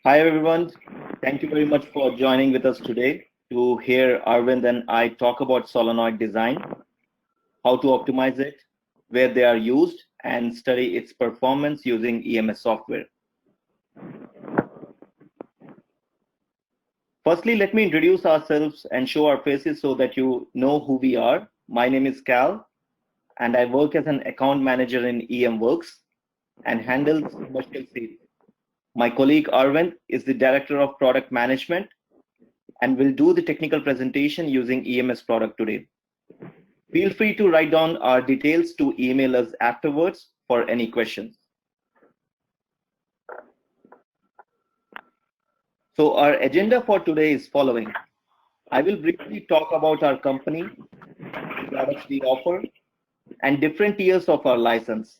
Hi everyone. Thank you very much for joining with us today to hear Arvind and I talk about solenoid design, how to optimize it, where they are used, and study its performance using EMS software. Firstly, let me introduce ourselves and show our faces so that you know who we are. My name is Cal, and I work as an account manager in EM Works and handles commercial sales. My colleague Arvind is the director of product management and will do the technical presentation using EMS product today. Feel free to write down our details to email us afterwards for any questions. So our agenda for today is following. I will briefly talk about our company, the products we offer, and different tiers of our license.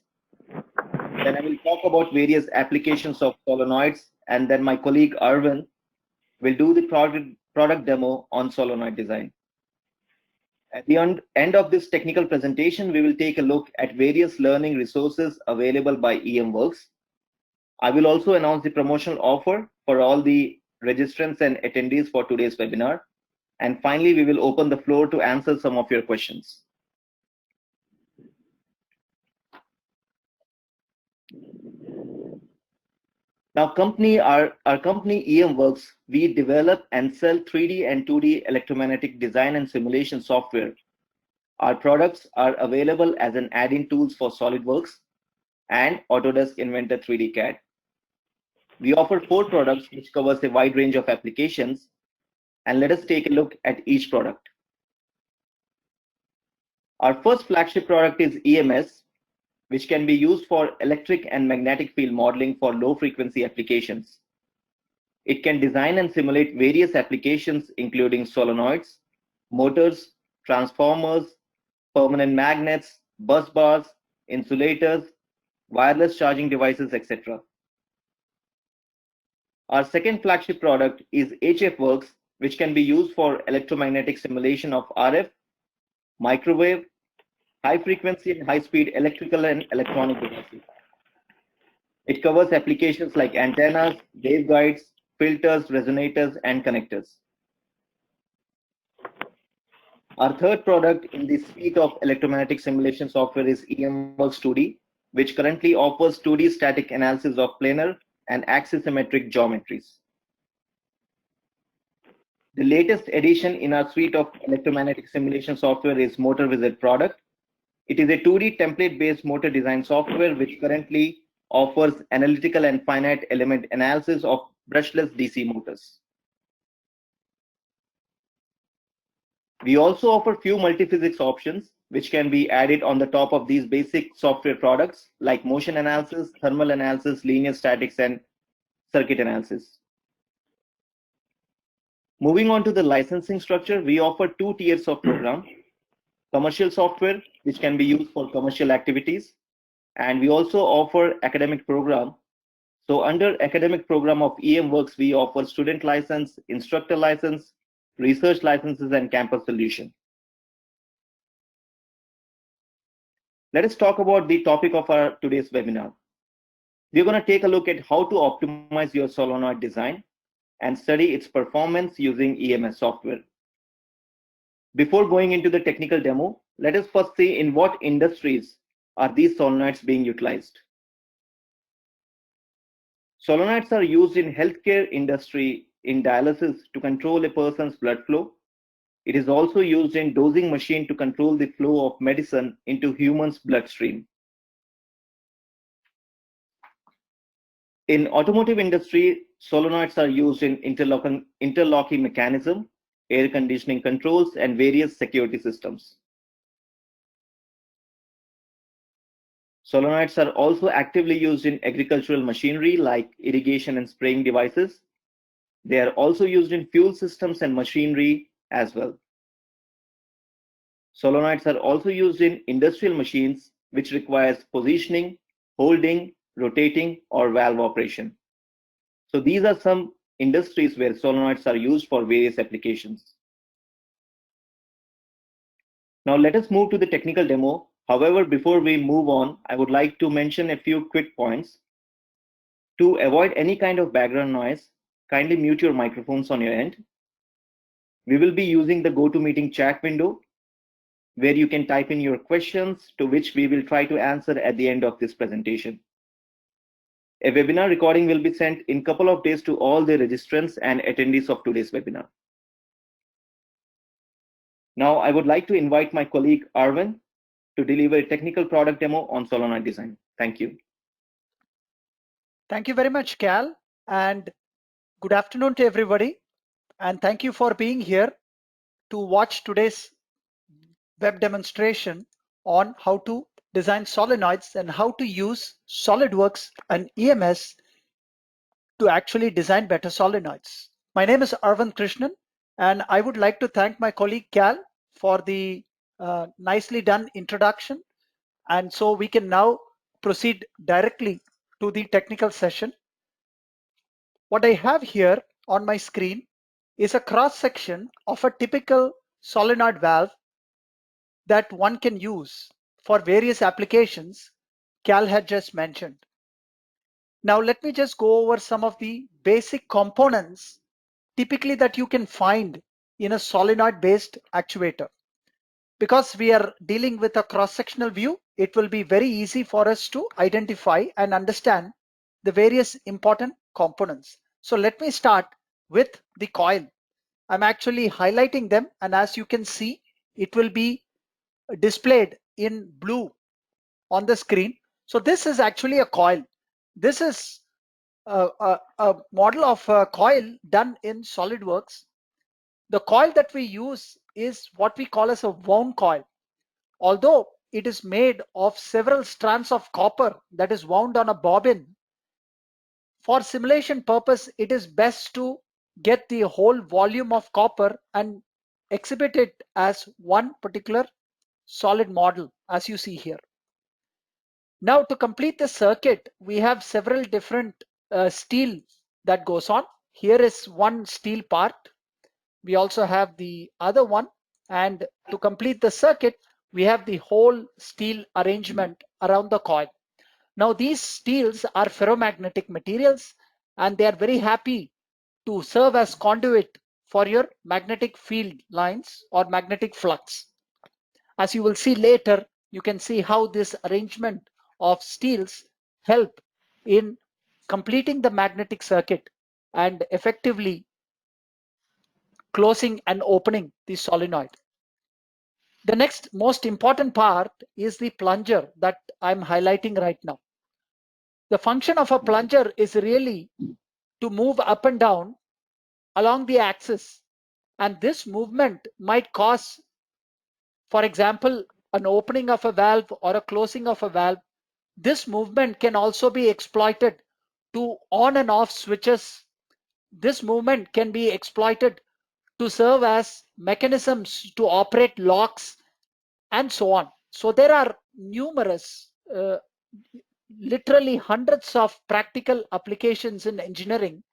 Then I will talk about various applications of solenoids, and then my colleague Arvind will do the product demo on solenoid design. At the end of this technical presentation, we will take a look at various learning resources available by EM Works. I will also announce the promotional offer for all the registrants and attendees for today's webinar. And finally, we will open the floor to answer some of your questions. Now, our company EM Works, we develop and sell 3D and 2D electromagnetic design and simulation software. Our products are available as an add-in tools for SolidWorks and Autodesk Inventor 3D CAD. We offer 4 products which covers a wide range of applications, and let us take a look at each product. Our first flagship product is EMS, which can be used for electric and magnetic field modeling for low frequency applications. It can design and simulate various applications including solenoids, motors, transformers, permanent magnets, bus bars, insulators, wireless charging devices, etc. Our second flagship product is HF Works, which can be used for electromagnetic simulation of RF, microwave, high frequency and high speed electrical and electronic devices. It covers applications like antennas, waveguides, filters, resonators, and connectors. Our third product in the suite of electromagnetic simulation software is EMWorks 2D, which currently offers 2D static analysis of planar and axisymmetric geometries. The latest addition in our suite of electromagnetic simulation software is Motor Wizard product. It is a 2D template-based motor design software which currently offers analytical and finite element analysis of brushless DC motors. We also offer few multiphysics options which can be added on the top of these basic software products like motion analysis, thermal analysis, linear statics, and circuit analysis. Moving on to the licensing structure, we offer 2 tiers of program. Commercial software, which can be used for commercial activities, and we also offer academic program. So under academic program of EM Works, we offer student license, instructor license, research licenses, and campus solution. Let us talk about the topic of our today's webinar. We're going to take a look at how to optimize your solenoid design and study its performance using EMS software. Before going into the technical demo, let us first see in what industries are these solenoids being utilized. Solenoids are used in healthcare industry in dialysis to control a person's blood flow. It is also used in dosing machine to control the flow of medicine into humans' bloodstream. In automotive industry, solenoids are used in interlocking mechanism, air conditioning controls, and various security systems. Solenoids are also actively used in agricultural machinery like irrigation and spraying devices. They are also used in fuel systems and machinery as well. Solenoids are also used in industrial machines, which requires positioning, holding, rotating, or valve operation. So these are some industries where solenoids are used for various applications. Now let us move to the technical demo. However, before we move on, I would like to mention a few quick points. To avoid any kind of background noise, kindly mute your microphones on your end. We will be using the GoToMeeting chat window where you can type in your questions to which we will try to answer at the end of this presentation. A webinar recording will be sent in a couple of days to all the registrants and attendees of today's webinar. Now, I would like to invite my colleague Arvind to deliver a technical product demo on solenoid design. Thank you. Thank you very much, Cal, and good afternoon to everybody. And thank you for being here to watch today's web demonstration on how to design solenoids and how to use SolidWorks and EMS to actually design better solenoids. My name is Arvind Krishnan, and I would like to thank my colleague Cal for the nicely done introduction. And so we can now proceed directly to the technical session. What I have here on my screen is a cross section of a typical solenoid valve that one can use for various applications Cal had just mentioned. Now let me just go over some of the basic components typically that you can find in a solenoid based actuator. Because we are dealing with a cross-sectional view, it will be very easy for us to identify and understand the various important components. So let me start with the coil. I'm actually highlighting them, and as you can see, it will be displayed in blue on the screen. So this is actually a coil. This is a model of a coil done in SolidWorks. The coil that we use is what we call as a wound coil. Although it is made of several strands of copper that is wound on a bobbin, for simulation purpose, it is best to get the whole volume of copper and exhibit it as one particular solid model, as you see here. Now, to complete the circuit, we have several different steel that goes on. Here is one steel part. We also have the other one, and to complete the circuit, we have the whole steel arrangement around the coil. Now these steels are ferromagnetic materials, and they are very happy to serve as conduit for your magnetic field lines or magnetic flux. As you will see later, you can see how this arrangement of steels help in completing the magnetic circuit and effectively closing and opening the solenoid. The next most important part is the plunger that I'm highlighting right now. The function of a plunger is really to move up and down along the axis, and this movement might cause, for example, an opening of a valve or a closing of a valve. This movement can also be exploited to on and off switches. This movement can be exploited to serve as mechanisms to operate locks and so on. So there are numerous, literally hundreds of practical applications in engineering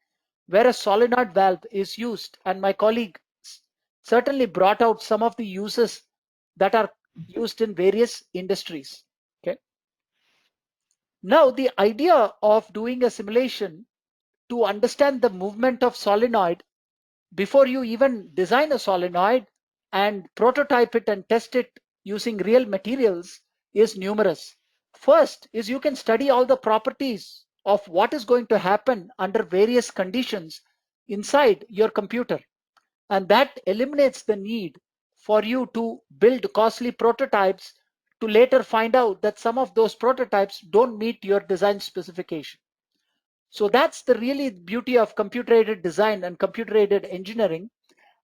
where a solenoid valve is used, and my colleague certainly brought out some of the uses that are used in various industries. Okay. Now the idea of doing a simulation to understand the movement of solenoid before you even design a solenoid and prototype it and test it using real materials is numerous. First is you can study all the properties of what is going to happen under various conditions inside your computer, and that eliminates the need for you to build costly prototypes to later find out that some of those prototypes don't meet your design specification. So that's the really beauty of computer-aided design and computer-aided engineering.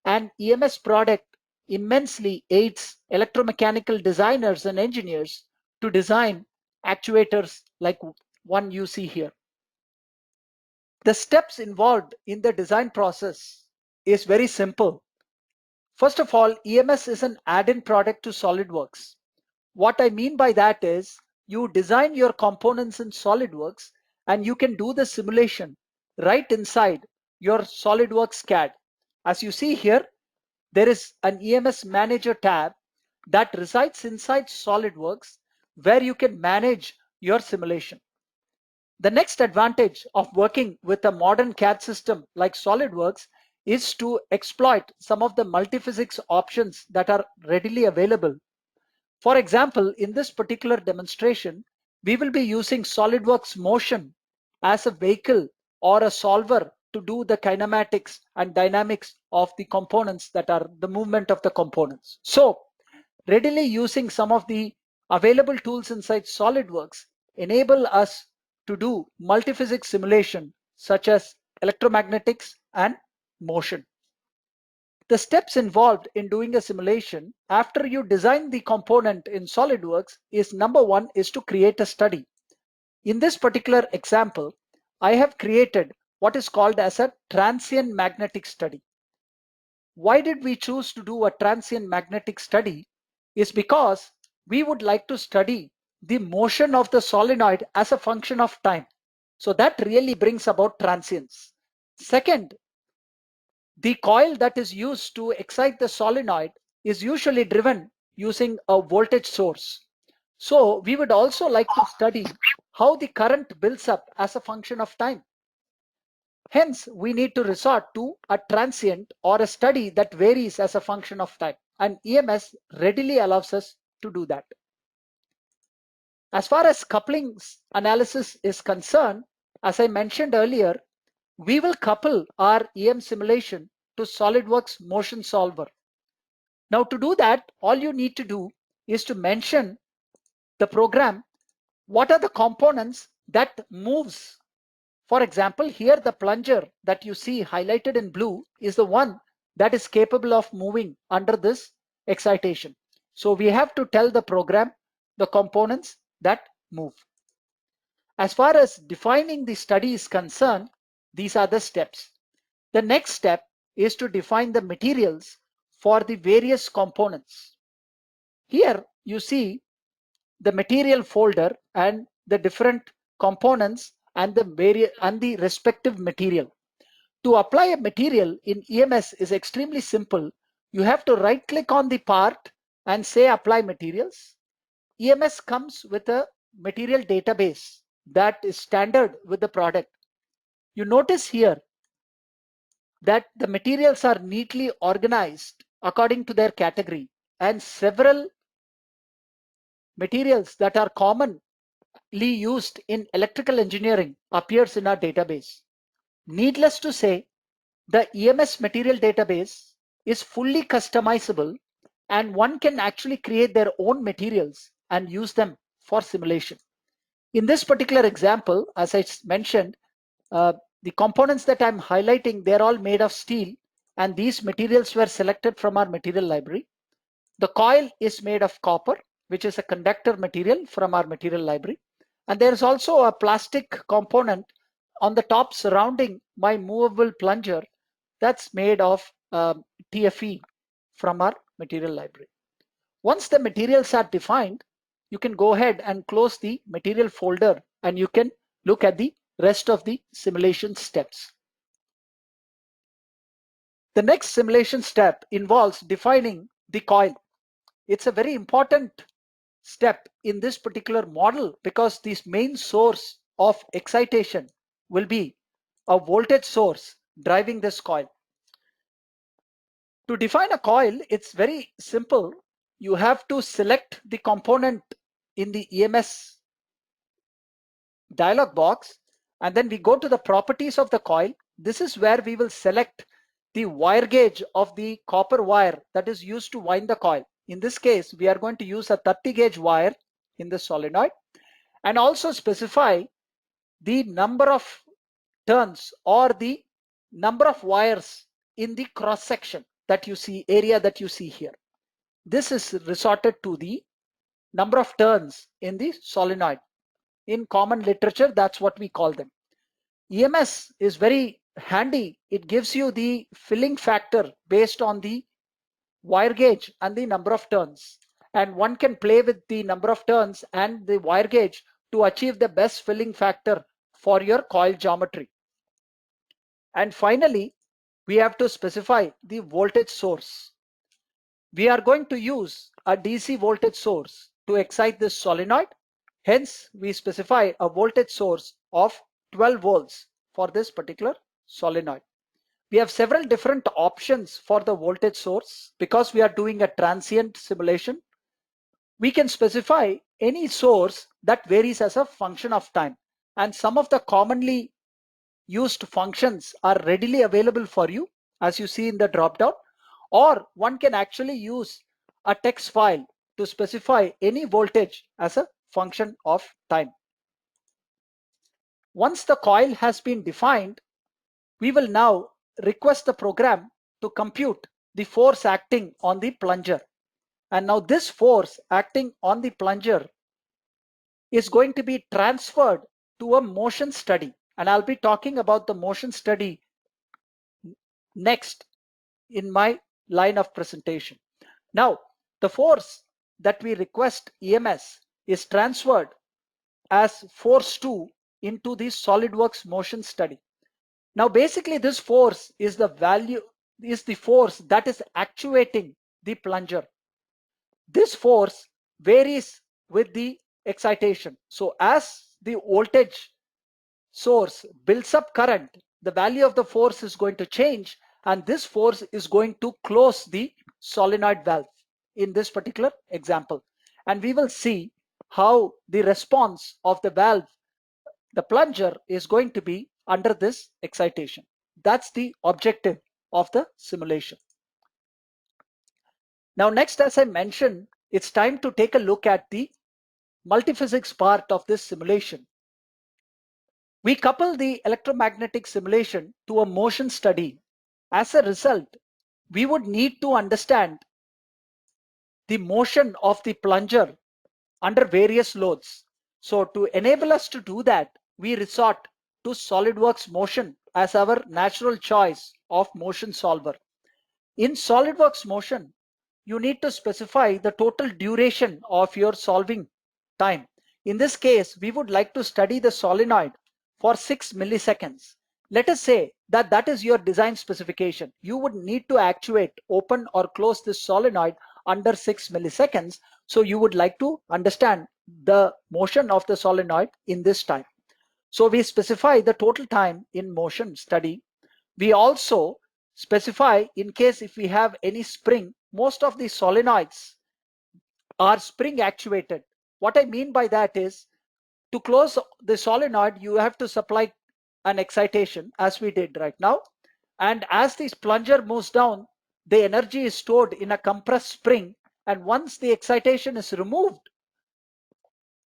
And EMS product immensely aids electromechanical designers and engineers to design actuators like one you see here. The steps involved in the design process is very simple. First of all, EMS is an add-in product to SolidWorks. What I mean by that is you design your components in SolidWorks and you can do the simulation right inside your SolidWorks CAD. As you see here, there is an EMS Manager tab that resides inside SolidWorks where you can manage your simulation. The next advantage of working with a modern CAD system like SolidWorks is to exploit some of the multiphysics options that are readily available. For example, in this particular demonstration, we will be using SolidWorks Motion as a vehicle or a solver to do the kinematics and dynamics of the components, that are the movement of the components. So readily using some of the available tools inside SolidWorks enable us to do multiphysics simulation such as electromagnetics and motion. The steps involved in doing a simulation after you design the component in SolidWorks is, number one is to create a study. In this particular example, I have created what is called as a transient magnetic study. Why did we choose to do a transient magnetic study? Is because we would like to study the motion of the solenoid as a function of time. So that really brings about transience. Second, the coil that is used to excite the solenoid is usually driven using a voltage source. So we would also like to study how the current builds up as a function of time. Hence, we need to resort to a transient or a study that varies as a function of time, and EMS readily allows us to do that. As far as couplings analysis is concerned, as I mentioned earlier, we will couple our EM simulation to SolidWorks Motion Solver. Now to do that, all you need to do is to mention the program, what are the components that moves. For example, here the plunger that you see highlighted in blue is the one that is capable of moving under this excitation. So we have to tell the program the components that move. As far as defining the study is concerned, these are the steps. The next step is to define the materials for the various components. Here you see the material folder and the different components and the respective material. To apply a material in EMS is extremely simple. You have to right click on the part and say apply materials. EMS comes with a material database that is standard with the product. You notice here that the materials are neatly organized according to their category, and several materials that are commonly used in electrical engineering appears in our database. Needless to say, the EMS material database is fully customizable, and one can actually create their own materials and use them for simulation. In this particular example, as I mentioned, the components that I'm highlighting, they're all made of steel, and these materials were selected from our material library. The coil is made of copper, which is a conductor material from our material library. And there's also a plastic component on the top surrounding my movable plunger that's made of TFE from our material library. Once the materials are defined, you can go ahead and close the material folder and you can look at the rest of the simulation steps. The next simulation step involves defining the coil. It's a very important step in this particular model because the main source of excitation will be a voltage source driving this coil. To define a coil, it's very simple. You have to select the component in the EMS dialog box, and then we go to the properties of the coil. This is where we will select the wire gauge of the copper wire that is used to wind the coil. In this case, we are going to use a 30 gauge wire in the solenoid, and also specify the number of turns or the number of wires in the cross section that you see, area that you see here. This is resorted to the number of turns in the solenoid. In common literature, that's what we call them. EMS is very handy. It gives you the filling factor based on the wire gauge and the number of turns. And one can play with the number of turns and the wire gauge to achieve the best filling factor for your coil geometry. And finally, we have to specify the voltage source. We are going to use a DC voltage source to excite this solenoid. Hence, we specify a voltage source of 12 volts for this particular solenoid. We have several different options for the voltage source. Because we are doing a transient simulation, we can specify any source that varies as a function of time, and some of the commonly used functions are readily available for you as you see in the drop down, or one can actually use a text file to specify any voltage as a function of time. Once the coil has been defined, we will now request the program to compute the force acting on the plunger. And now this force acting on the plunger is going to be transferred to a motion study. And I'll be talking about the motion study next in my line of presentation. Now, the force that we request EMS is transferred as force 2 into the SolidWorks motion study. Now, basically this force is the force that is actuating the plunger. This force varies with the excitation. So as the voltage source builds up current, the value of the force is going to change, and this force is going to close the solenoid valve in this particular example. And we will see how the response of the valve, the plunger, is going to be under this excitation. That's the objective of the simulation. Now next, as I mentioned, it's time to take a look at the multiphysics part of this simulation. We couple the electromagnetic simulation to a motion study. As a result, we would need to understand the motion of the plunger under various loads. So to enable us to do that, we resort to SolidWorks Motion as our natural choice of motion solver. In SolidWorks Motion, you need to specify the total duration of your solving time. In this case, we would like to study the solenoid for 6 milliseconds. Let us say that that is your design specification. You would need to actuate, open or close this solenoid under 6 milliseconds. So you would like to understand the motion of the solenoid in this time. So we specify the total time in motion study. We also specify in case if we have any spring. Most of the solenoids are spring actuated. What I mean by that is, to close the solenoid, you have to supply an excitation as we did right now. And as this plunger moves down, the energy is stored in a compressed spring. And once the excitation is removed,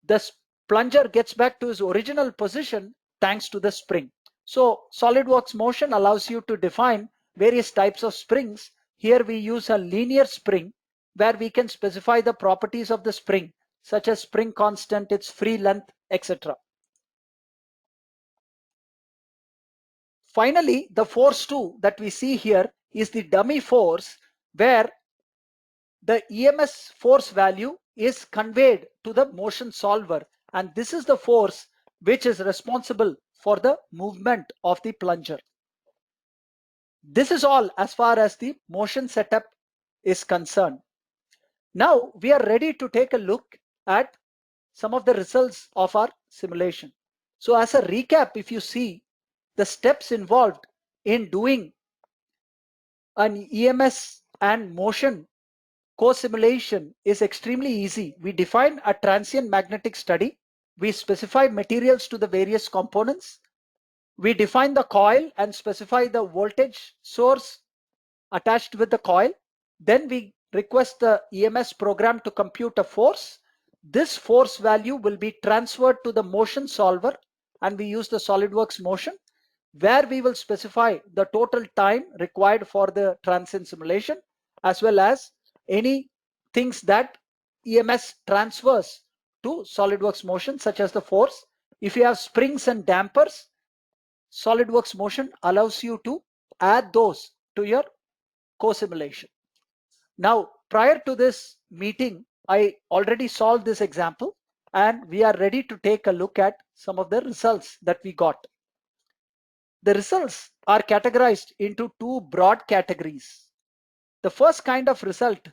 the plunger gets back to its original position thanks to the spring. So SolidWorks Motion allows you to define various types of springs. Here we use a linear spring where we can specify the properties of the spring, such as spring constant, its free length, etc. Finally, the force 2 that we see here is the dummy force, where the EMS force value is conveyed to the motion solver, and this is the force which is responsible for the movement of the plunger. This is all as far as the motion setup is concerned. Now we are ready to take a look at some of the results of our simulation. So as a recap, if you see the steps involved in doing an EMS and motion co-simulation is extremely easy. We define a transient magnetic study. We specify materials to the various components. We define the coil and specify the voltage source attached with the coil. Then we request the EMS program to compute a force. This force value will be transferred to the motion solver, and we use the SolidWorks Motion, where we will specify the total time required for the transient simulation, as well as any things that EMS transfers to SolidWorks Motion, such as the force. If you have springs and dampers, SolidWorks Motion allows you to add those to your co-simulation. Now, prior to this meeting, I already solved this example, and we are ready to take a look at some of the results that we got. The results are categorized into two broad categories. The first kind of result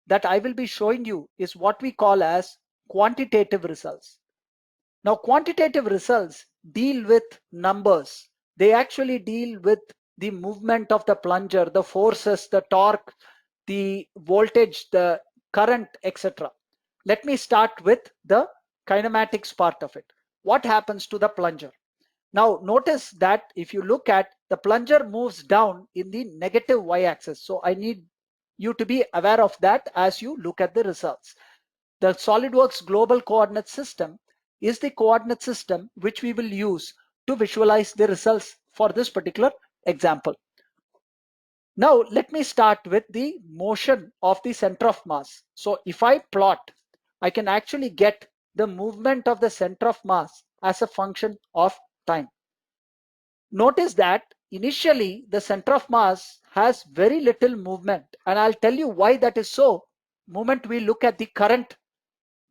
that I will be showing you is what we call as quantitative results. Now, quantitative results deal with numbers. They actually deal with the movement of the plunger, the forces, the torque, the voltage, the current, etc. Let me start with the kinematics part of it. What happens to the plunger? Now notice that if you look at, the plunger moves down in the negative y-axis. So I need you to be aware of that as you look at the results. The SolidWorks global coordinate system is the coordinate system which we will use to visualize the results for this particular example. Now let me start with the motion of the center of mass. So if I plot, I can actually get the movement of the center of mass as a function of time. Notice that initially the center of mass has very little movement, and I'll tell you why that is so moment we look at the current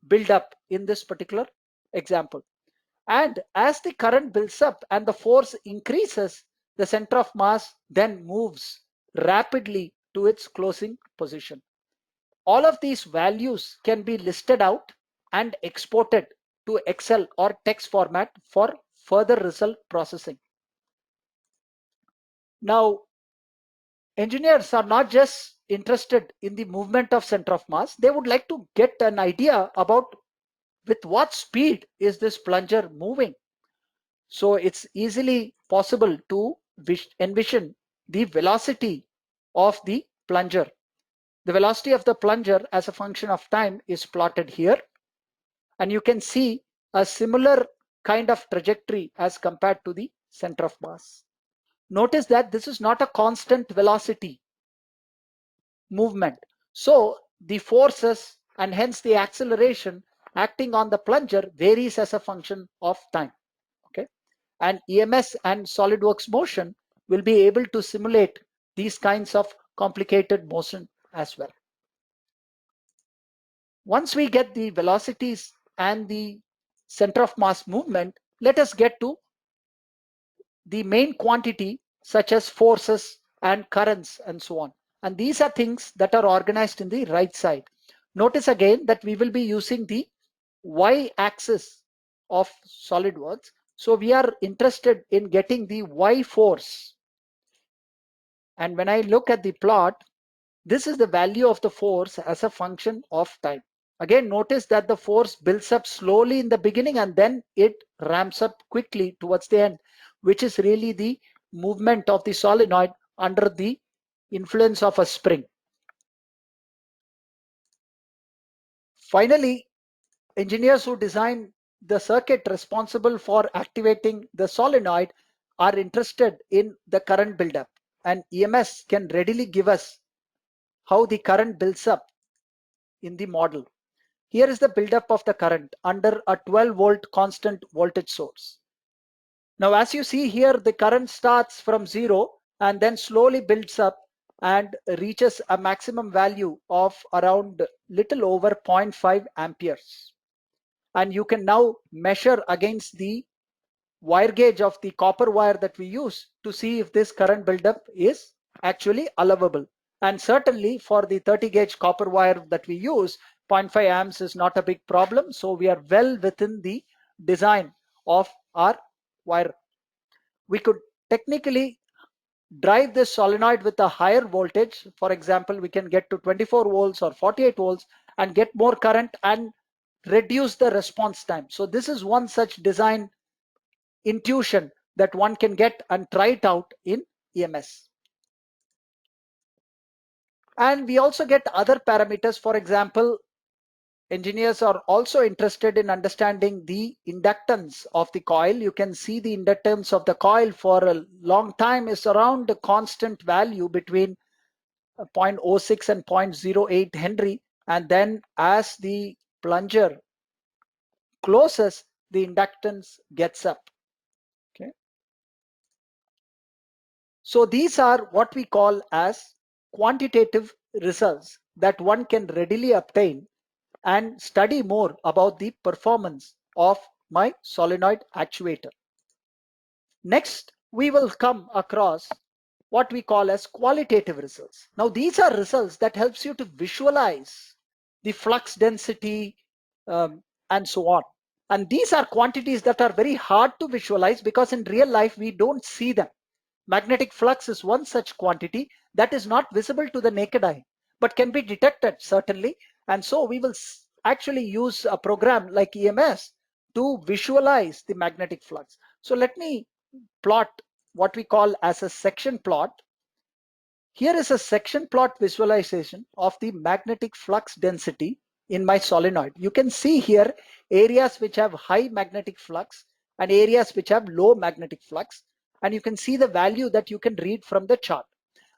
build up in this particular example. And as the current builds up and the force increases, the center of mass then moves rapidly to its closing position. All of these values can be listed out and exported to Excel or text format for further result processing. Now, engineers are not just interested in the movement of center of mass, they would like to get an idea about with what speed is this plunger moving. So it's easily possible to envision the velocity of the plunger. The velocity of the plunger as a function of time is plotted here. And you can see a similar kind of trajectory as compared to the center of mass. Notice that this is not a constant velocity movement. So the forces and hence the acceleration acting on the plunger varies as a function of time. Okay, and EMS and SolidWorks motion will be able to simulate these kinds of complicated motion as well. Once we get the velocities and the center of mass movement, let us get to the main quantity such as forces and currents and so on. And these are things that are organized in the right side. Notice again that we will be using the y-axis of SolidWorks. So we are interested in getting the y force. And when I look at the plot, this is the value of the force as a function of time. Again, notice that the force builds up slowly in the beginning and then it ramps up quickly towards the end, which is really the movement of the solenoid under the influence of a spring. Finally, engineers who design the circuit responsible for activating the solenoid are interested in the current buildup, and EMS can readily give us how the current builds up in the model. Here is the buildup of the current under a 12-volt constant voltage source. Now, as you see here, the current starts from 0 and then slowly builds up and reaches a maximum value of around little over 0.5 amperes. And you can now measure against the wire gauge of the copper wire that we use to see if this current buildup is actually allowable. And certainly for the 30 gauge copper wire that we use, 0.5 amps is not a big problem. So we are well within the design of our wire. We could technically drive this solenoid with a higher voltage. For example, we can get to 24 volts or 48 volts and get more current and reduce the response time. So this is one such design intuition that one can get and try it out in EMS. And we also get other parameters. For example, engineers are also interested in understanding the inductance of the coil. You can see the inductance of the coil for a long time is around a constant value between 0.06 and 0.08 Henry. And then as the plunger closes, the inductance gets up. Okay. So these are what we call as quantitative results that one can readily obtain and study more about the performance of my solenoid actuator. Next, we will come across what we call as qualitative results. Now, these are results that helps you to visualize the flux density and so on. And these are quantities that are very hard to visualize because in real life we don't see them. Magnetic flux is one such quantity that is not visible to the naked eye, but can be detected certainly. And so we will actually use a program like EMS to visualize the magnetic flux. So let me plot what we call as a section plot. Here is a section plot visualization of the magnetic flux density in my solenoid. You can see here areas which have high magnetic flux and areas which have low magnetic flux. And you can see the value that you can read from the chart.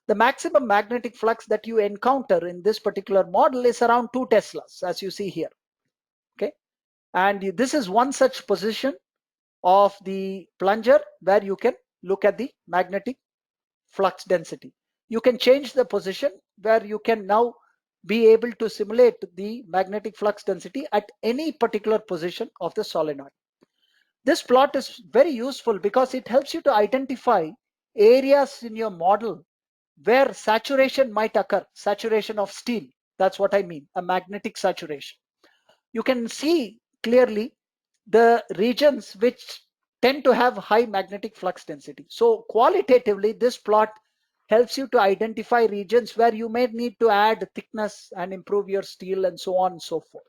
The maximum magnetic flux that you encounter in this particular model is around 2 Teslas, as you see here. Okay. And this is one such position of the plunger where you can look at the magnetic flux density. You can change the position where you can now be able to simulate the magnetic flux density at any particular position of the solenoid. This plot is very useful because it helps you to identify areas in your model where saturation might occur, saturation of steel. That's what I mean, a magnetic saturation. You can see clearly the regions which tend to have high magnetic flux density. So qualitatively, this plot helps you to identify regions where you may need to add thickness and improve your steel and so on and so forth.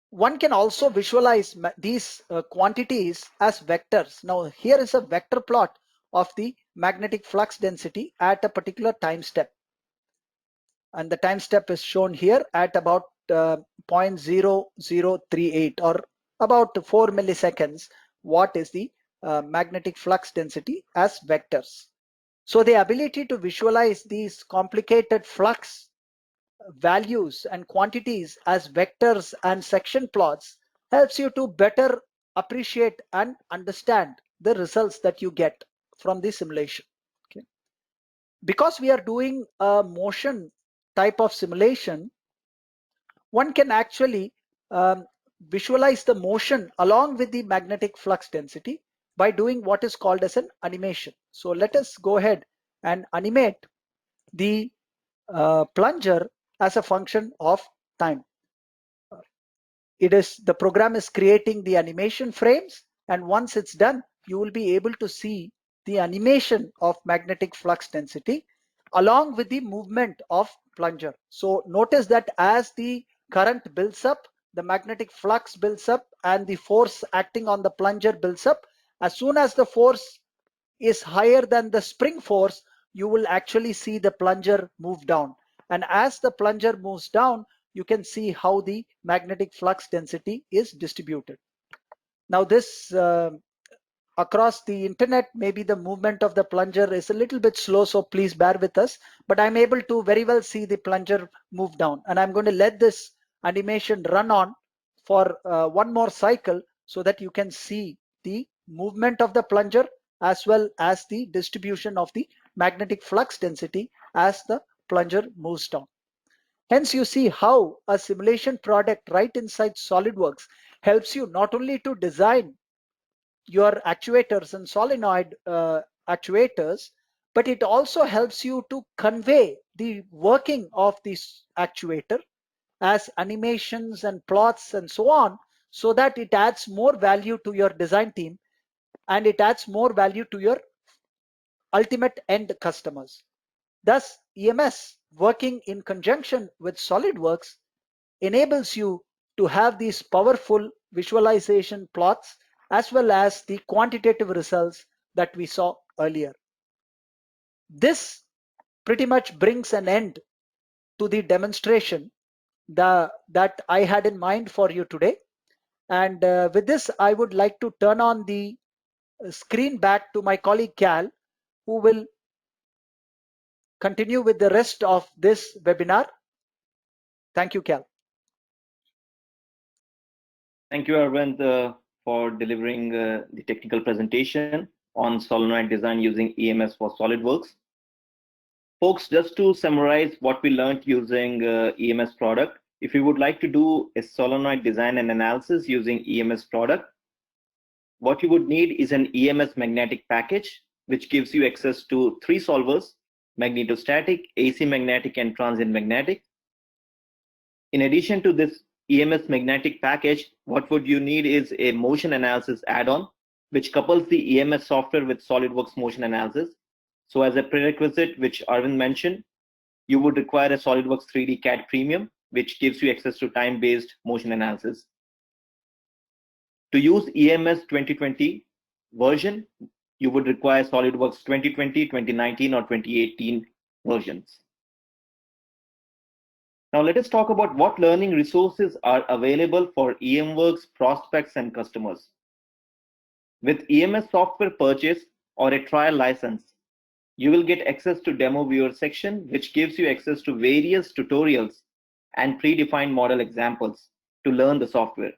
One can also visualize these quantities as vectors. Now here is a vector plot of the magnetic flux density at a particular time step. And the time step is shown here at about 0.0038 or about 4 milliseconds. What is the magnetic flux density as vectors? So the ability to visualize these complicated flux values and quantities as vectors and section plots helps you to better appreciate and understand the results that you get from the simulation. Okay. Because we are doing a motion type of simulation, one can actually visualize the motion along with the magnetic flux density by doing what is called as an animation. So let us go ahead and animate the plunger as a function of time. The program is creating the animation frames, and once it's done, you will be able to see the animation of magnetic flux density along with the movement of plunger. So notice that as the current builds up, the magnetic flux builds up and the force acting on the plunger builds up. As soon as the force is higher than the spring force, you will actually see the plunger move down. And as the plunger moves down, you can see how the magnetic flux density is distributed. Now this across the internet, maybe the movement of the plunger is a little bit slow, so please bear with us, but I'm able to very well see the plunger move down, and I'm going to let this animation run on for one more cycle so that you can see the movement of the plunger as well as the distribution of the magnetic flux density as the plunger moves down. Hence, you see how a simulation product right inside SolidWorks helps you not only to design your actuators and solenoid actuators, but it also helps you to convey the working of this actuator as animations and plots and so on, so that it adds more value to your design team and it adds more value to your ultimate end customers. Thus, EMS working in conjunction with SolidWorks enables you to have these powerful visualization plots as well as the quantitative results that we saw earlier. This pretty much brings an end to the demonstration that I had in mind for you today. And with this, I would like to turn on the screen back to my colleague Cal, who will continue with the rest of this webinar. Thank you, Cal. Thank you, Arvind, for delivering the technical presentation on solenoid design using EMS for SolidWorks. Folks, just to summarize what we learned using EMS product, if you would like to do a solenoid design and analysis using EMS product, what you would need is an EMS magnetic package, which gives you access to 3 solvers: magnetostatic, AC magnetic, and transient magnetic. In addition to this EMS magnetic package, what would you need is a motion analysis add-on, which couples the EMS software with SolidWorks motion analysis. So as a prerequisite, which Arvind mentioned, you would require a SolidWorks 3D CAD Premium, which gives you access to time-based motion analysis. To use EMS 2020 version, you would require SolidWorks 2020, 2019, or 2018 versions. Now let us talk about what learning resources are available for EMWorks prospects and customers. With EMS software purchase or a trial license, you will get access to demo viewer section, which gives you access to various tutorials and predefined model examples to learn the software.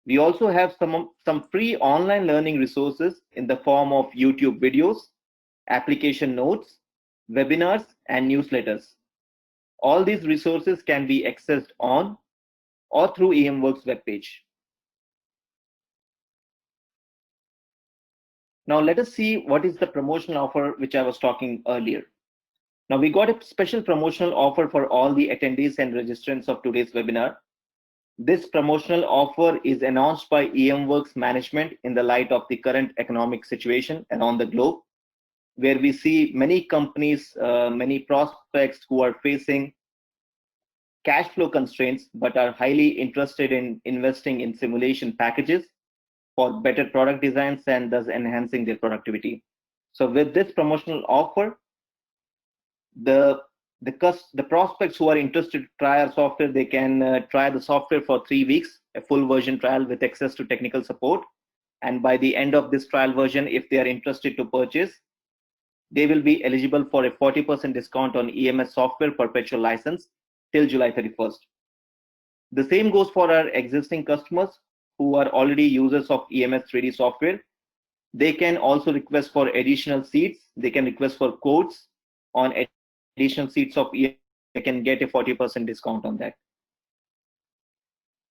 We also have some free online learning resources in the form of YouTube videos, application notes, webinars, and newsletters. All these resources can be accessed on or through EMWorks webpage. Now let us see what is the promotional offer which I was talking earlier. Now we got a special promotional offer for all the attendees and registrants of today's webinar. This promotional offer is announced by EMWorks management in the light of the current economic situation around the globe, where we see many companies, many prospects who are facing cash flow constraints but are highly interested in investing in simulation packages for better product designs and thus enhancing their productivity. So with this promotional offer, the prospects who are interested to try our software, they can try the software for 3 weeks, a full version trial with access to technical support. And by the end of this trial version, if they are interested to purchase, they will be eligible for a 40% discount on EMS software perpetual license till July 31st. The same goes for our existing customers who are already users of EMS 3D software. They can also request for additional seats. They can request for quotes on additional seats of EMS. They can get a 40% discount on that.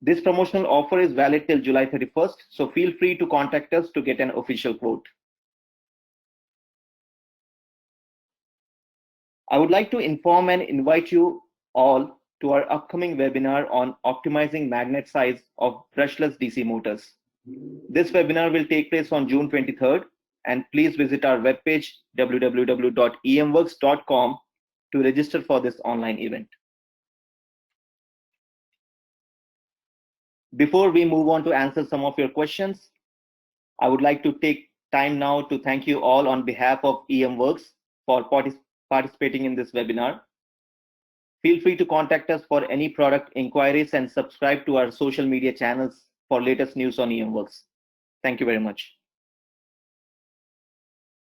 This promotional offer is valid till July 31st, so feel free to contact us to get an official quote. I would like to inform and invite you all to our upcoming webinar on optimizing magnet size of brushless DC motors. This webinar will take place on June 23rd, and please visit our webpage www.emworks.com to register for this online event. Before we move on to answer some of your questions, I would like to take time now to thank you all on behalf of EMWorks for participating in this webinar. Feel free to contact us for any product inquiries and subscribe to our social media channels for latest news on EMWorks. Thank you very much.